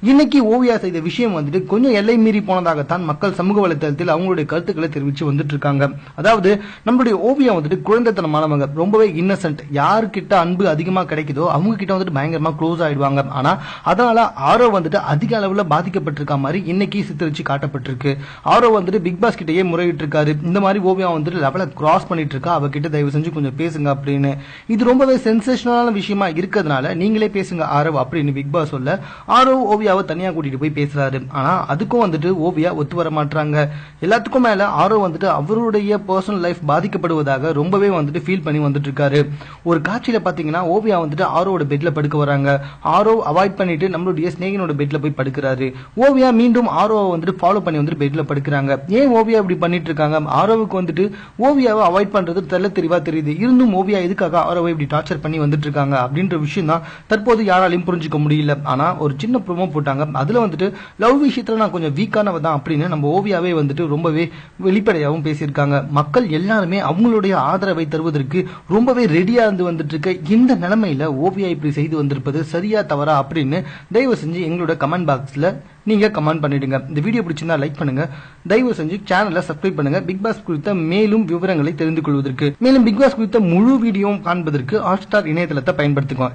இன்னைக்கு ஓவியா செய்த விஷயம் வந்துட்டு கொஞ்சம் எல்லை மீறி போனதாகத்தான் மக்கள் சமூக வலைதளத்தில் அவங்களுடைய கருத்துக்களை தெரிவிச்சு வந்துட்டு இருக்காங்க. அதாவது நம்மளுடைய ஓவியா வந்துட்டு குழந்தைத்தனமானவங்க, ரொம்பவே இன்னசென்ட். யாருக்கிட்ட அன்பு அதிகமா கிடைக்குதோ அவங்க கிட்ட வந்துட்டு பயங்கரமா க்ளோஸ் ஆயிடுவாங்க. ஆனா அதனால ஆரோ வந்துட்டு அதிக அளவுல பாதிக்கப்பட்டிருக்க மாதிரி இன்னைக்கு சித்தரிச்சு காட்டப்பட்டிருக்கு. ஆரோ வந்துட்டு பிக் பாஸ் கிட்டயே முறையிட்டு இருக்காரு. இந்த மாதிரி ஓவியா வந்துட்டு லெவலை கிராஸ் பண்ணிட்டு இருக்கா, அவகிட்ட தயவு செஞ்சு கொஞ்சம் பேசுங்க அப்படின்னு. இது ரொம்பவே சென்சேஷனலான விஷயமா இருக்கிறதுனால நீங்களே பேசுங்க ஆரோ அப்படின்னு பிக் பாஸ் சொல்ல ஆரோ ஓவியாவை தனியா கூட்டிட்டு போய் பேசுறாரு. ஆனா அதுக்கும் வந்துட்டு ஓவியா ஒத்து வர மாட்டாங்க. எல்லாத்துக்கும் மேல ஆரோ வந்துட்டு அவருடைய பர்சனல் லைஃப் பாதிக்கப்படுவதாக ரொம்பவே வந்துட்டு ஃபீல் பண்ணி வந்துட்டு இருக்காரு. ஒரு காட்சியில பாத்தீங்கன்னா ஓவியா வந்துட்டு ஆரோட பெட்ல படுக்க வராங்க. ஆரோ அவாய்ட் பண்ணிட்டு நம்மளுடைய ஸ்நேகினோட பெட்ல போய் படுக்கிறாரு. ஓவியா மீண்டும் ஆரோவை வந்துட்டு ஃபாலோ பண்ணி வந்துட்டு பெட்ல படுக்கிறாங்க. ஏன் ஓவியா இப்படி பண்ணிட்டு இருக்காங்க? ஆரோவுக்கு வந்துட்டு ஓவியாவை அவாய்ட் பண்றது தெளிவா தெரியுது. இருந்தும் ஓவியா எதுக்காக ஆரோவை இப்படி டார்ச்சர் பண்ணி வந்துட்டு இருக்காங்க அப்படின்ற விஷயம் தான் தற்போது யாராலையும் புரிஞ்சுக்க முடியல. ஆனா ஒரு சின்ன ப்ரோமோ போட்டாங்க. அதுல வந்துட்டு லவ் விஷயத்துல நான் கொஞ்சம் வீக்கானவ தான் அப்படின்னு நம்ம ஓவியாவே வந்துட்டு ரொம்பவே வெளிப்படையாகவும் பேசியிருக்காங்க. மக்கள் எல்லாருமே அவங்களுடைய ஆதரவை தருவதற்கு ரொம்பவே ரெடியா இருந்து வந்துட்டு இருக்க இந்த நிலைமையில ஓவியா இப்படி செய்து வந்திருப்பது சரியா தவறா அப்படின்னு தயவு செஞ்சு எங்களோட கமெண்ட் பாக்ஸ்ல நீங்க கமெண்ட் பண்ணிடுங்க. இந்த வீடியோ பிடிச்சிருந்தா லைக் பண்ணுங்க. தயவு செஞ்சு சேனலை சப்ஸ்கிரைப் பண்ணுங்க. பிக் பாஸ் குறித்த மேலும் விவரங்களை தெரிந்து கொள்வதற்கு, மேலும் பிக் பாஸ் குறித்த முழு வீடியோ காண்பதற்கு ஹாட்ஸ்டார் இணையதளத்தை பயன்படுத்துங்க.